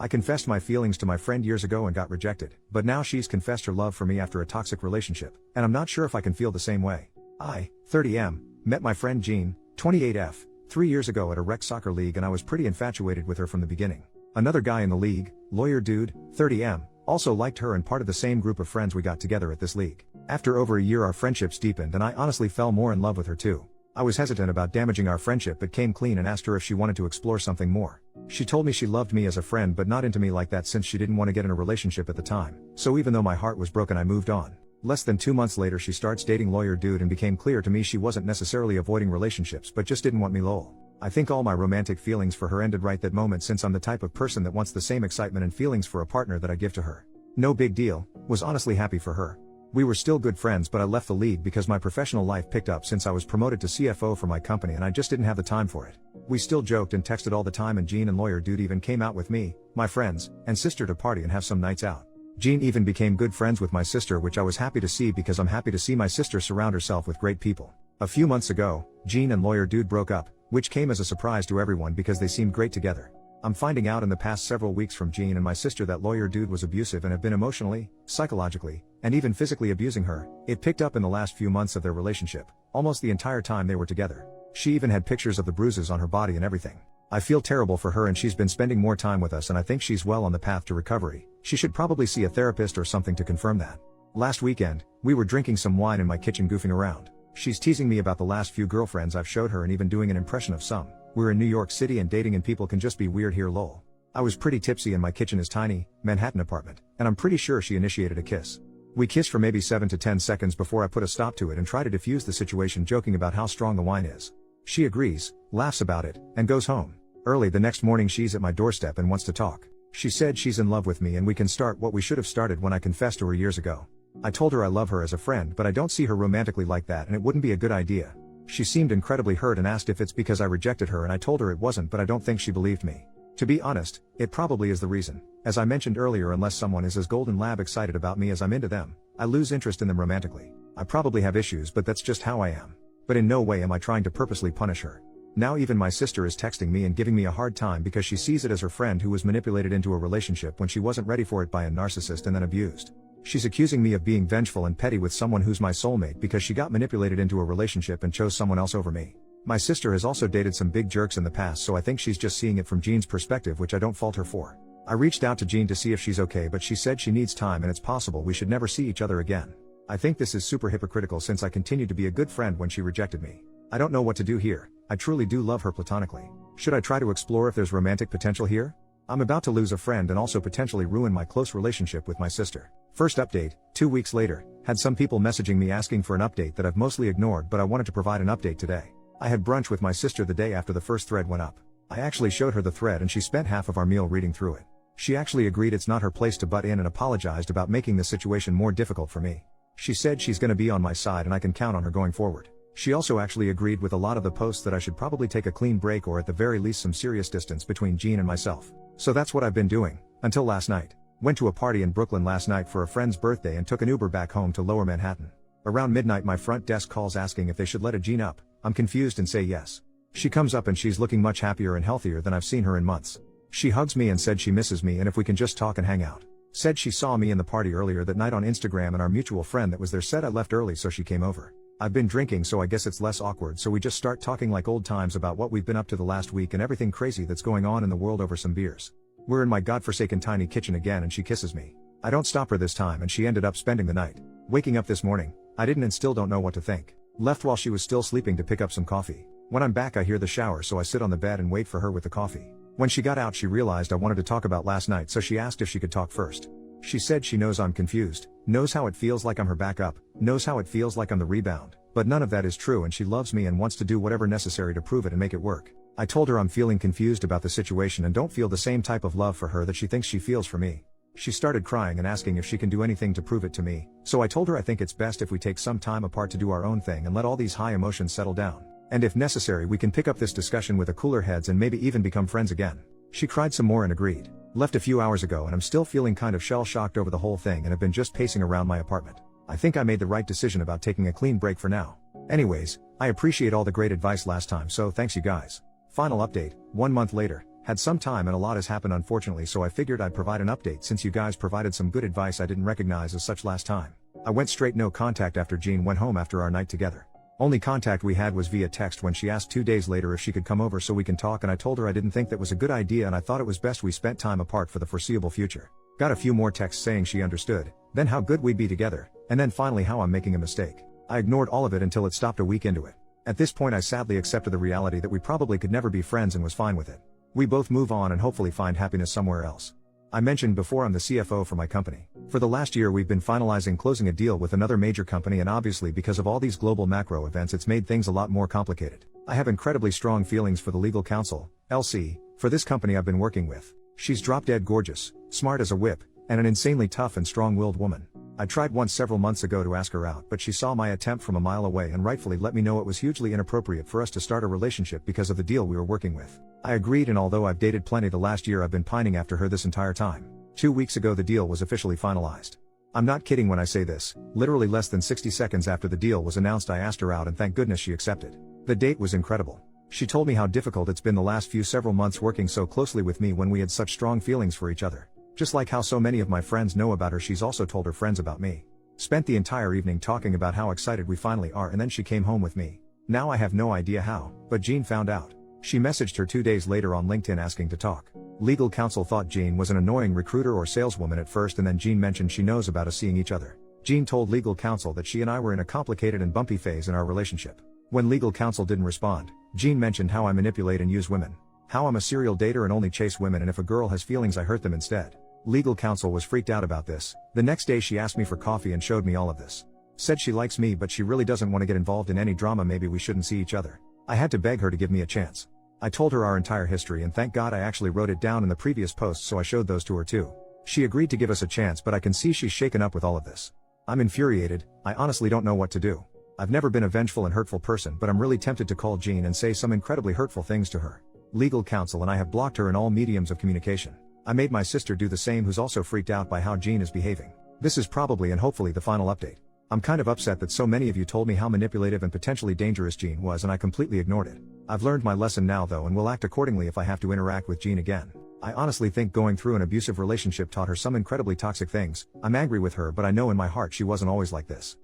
I confessed my feelings to my friend years ago and got rejected, but now she's confessed her love for me after a toxic relationship, and I'm not sure if I can feel the same way. I, 30M, met my friend Jean, 28F, 3 years ago at a rec soccer league, and I was pretty infatuated with her from the beginning. Another guy in the league, lawyer dude, 30M, also liked her and part of the same group of friends we got together at this league. After over a year our friendships deepened and I honestly fell more in love with her too. I was hesitant about damaging our friendship but came clean and asked her if she wanted to explore something more. She told me she loved me as a friend but not into me like that since she didn't want to get in a relationship at the time. So even though my heart was broken I moved on. Less than 2 months later she starts dating lawyer dude and became clear to me she wasn't necessarily avoiding relationships but just didn't want me lol. I think all my romantic feelings for her ended right that moment since I'm the type of person that wants the same excitement and feelings for a partner that I give to her. No big deal, was honestly happy for her. We were still good friends but I left the league because my professional life picked up since I was promoted to CFO for my company and I just didn't have the time for it. We still joked and texted all the time and Jean and lawyer dude even came out with me, my friends, and sister to party and have some nights out. Jean even became good friends with my sister, which I was happy to see because I'm happy to see my sister surround herself with great people. A few months ago, Jean and lawyer dude broke up, which came as a surprise to everyone because they seemed great together. I'm finding out in the past several weeks from Jean and my sister that lawyer dude was abusive and have been emotionally, psychologically, and even physically abusing her. It picked up in the last few months of their relationship, almost the entire time they were together. She even had pictures of the bruises on her body and everything. I feel terrible for her and she's been spending more time with us and I think she's well on the path to recovery. She should probably see a therapist or something to confirm that. Last weekend, we were drinking some wine in my kitchen goofing around. She's teasing me about the last few girlfriends I've showed her and even doing an impression of some. We're in New York City and dating and people can just be weird here lol. I was pretty tipsy and my kitchen is tiny, Manhattan apartment, and I'm pretty sure she initiated a kiss. We kissed for maybe 7 to 10 seconds before I put a stop to it and try to diffuse the situation joking about how strong the wine is. She agrees, laughs about it, and goes home. Early the next morning she's at my doorstep and wants to talk. She said she's in love with me and we can start what we should have started when I confessed to her years ago. I told her I love her as a friend but I don't see her romantically like that and it wouldn't be a good idea. She seemed incredibly hurt and asked if it's because I rejected her and I told her it wasn't but I don't think she believed me. To be honest, it probably is the reason. As I mentioned earlier, unless someone is as golden lab excited about me as I'm into them, I lose interest in them romantically. I probably have issues but that's just how I am. But in no way am I trying to purposely punish her. Now even my sister is texting me and giving me a hard time because she sees it as her friend who was manipulated into a relationship when she wasn't ready for it by a narcissist and then abused. She's accusing me of being vengeful and petty with someone who's my soulmate because she got manipulated into a relationship and chose someone else over me. My sister has also dated some big jerks in the past, so I think she's just seeing it from Jean's perspective, which I don't fault her for. I reached out to Jean to see if she's okay but she said she needs time and it's possible we should never see each other again. I think this is super hypocritical since I continued to be a good friend when she rejected me. I don't know what to do here. I truly do love her platonically. Should I try to explore if there's romantic potential here? I'm about to lose a friend and also potentially ruin my close relationship with my sister. First update, 2 weeks later, had some people messaging me asking for an update that I've mostly ignored but I wanted to provide an update today. I had brunch with my sister the day after the first thread went up. I actually showed her the thread and she spent half of our meal reading through it. She actually agreed it's not her place to butt in and apologized about making the situation more difficult for me. She said she's gonna be on my side and I can count on her going forward. She also actually agreed with a lot of the posts that I should probably take a clean break or at the very least some serious distance between Jean and myself. So that's what I've been doing, until last night. Went to a party in Brooklyn last night for a friend's birthday and took an Uber back home to Lower Manhattan. Around midnight my front desk calls asking if they should let a Jean up. I'm confused and say yes. She comes up and she's looking much happier and healthier than I've seen her in months. She hugs me and said she misses me and if we can just talk and hang out. Said she saw me in the party earlier that night on Instagram and our mutual friend that was there said I left early so she came over. I've been drinking so I guess it's less awkward so we just start talking like old times about what we've been up to the last week and everything crazy that's going on in the world over some beers. We're in my godforsaken tiny kitchen again and she kisses me. I don't stop her this time and she ended up spending the night. Waking up this morning, I didn't and still don't know what to think. Left while she was still sleeping to pick up some coffee. When I'm back I hear the shower so I sit on the bed and wait for her with the coffee. When she got out she realized I wanted to talk about last night so she asked if she could talk first. She said she knows I'm confused, knows how it feels like I'm her backup, knows how it feels like I'm the rebound, but none of that is true and she loves me and wants to do whatever necessary to prove it and make it work. I told her I'm feeling confused about the situation and don't feel the same type of love for her that she thinks she feels for me. She started crying and asking if she can do anything to prove it to me, so I told her I think it's best if we take some time apart to do our own thing and let all these high emotions settle down. And if necessary we can pick up this discussion with a cooler heads and maybe even become friends again. She cried some more and agreed. Left a few hours ago and I'm still feeling kind of shell-shocked over the whole thing and have been just pacing around my apartment. I think I made the right decision about taking a clean break for now. Anyways, I appreciate all the great advice last time so thanks you guys. Final update, 1 month later, Had some time and a lot has happened unfortunately, so I figured I'd provide an update since you guys provided some good advice I didn't recognize as such last time. I went straight no contact after Jean went home after our night together. Only contact we had was via text when she asked 2 days later if she could come over so we can talk, and I told her I didn't think that was a good idea and I thought it was best we spent time apart for the foreseeable future. Got a few more texts saying she understood, then how good we'd be together, and then finally how I'm making a mistake. I ignored all of it until it stopped a week into it. At this point I sadly accepted the reality that we probably could never be friends and was fine with it. We both move on and hopefully find happiness somewhere else. I mentioned before I'm the CFO for my company. For the last year we've been finalizing closing a deal with another major company, and obviously because of all these global macro events it's made things a lot more complicated. I have incredibly strong feelings for the legal counsel, LC, for this company I've been working with. She's drop dead gorgeous, smart as a whip, and an insanely tough and strong-willed woman. I tried once several months ago to ask her out, but she saw my attempt from a mile away and rightfully let me know it was hugely inappropriate for us to start a relationship because of the deal we were working with. I agreed, and although I've dated plenty the last year I've been pining after her this entire time. 2 weeks ago the deal was officially finalized. I'm not kidding when I say this, literally less than 60 seconds after the deal was announced I asked her out and thank goodness she accepted. The date was incredible. She told me how difficult it's been the last several months working so closely with me when we had such strong feelings for each other. Just like how so many of my friends know about her, she's also told her friends about me. Spent the entire evening talking about how excited we finally are, and then she came home with me. Now I have no idea how, but Jean found out. She messaged her 2 days later on LinkedIn asking to talk. Legal counsel thought Jean was an annoying recruiter or saleswoman at first, and then Jean mentioned she knows about us seeing each other. Jean told legal counsel that she and I were in a complicated and bumpy phase in our relationship. When legal counsel didn't respond, Jean mentioned how I manipulate and use women. How I'm a serial dater and only chase women, and if a girl has feelings I hurt them instead. Legal counsel was freaked out about this. The next day she asked me for coffee and showed me all of this. Said she likes me but she really doesn't want to get involved in any drama, maybe we shouldn't see each other. I had to beg her to give me a chance. I told her our entire history, and thank God I actually wrote it down in the previous post, so I showed those to her too. She agreed to give us a chance, but I can see she's shaken up with all of this. I'm infuriated. I honestly don't know what to do. I've never been a vengeful and hurtful person, but I'm really tempted to call Jean and say some incredibly hurtful things to her. Legal counsel and I have blocked her in all mediums of communication. I made my sister do the same, who's also freaked out by how Jean is behaving. This is probably and hopefully the final update. I'm kind of upset that so many of you told me how manipulative and potentially dangerous Jean was and I completely ignored it. I've learned my lesson now though, and will act accordingly if I have to interact with Jean again. I honestly think going through an abusive relationship taught her some incredibly toxic things. I'm angry with her, but I know in my heart she wasn't always like this.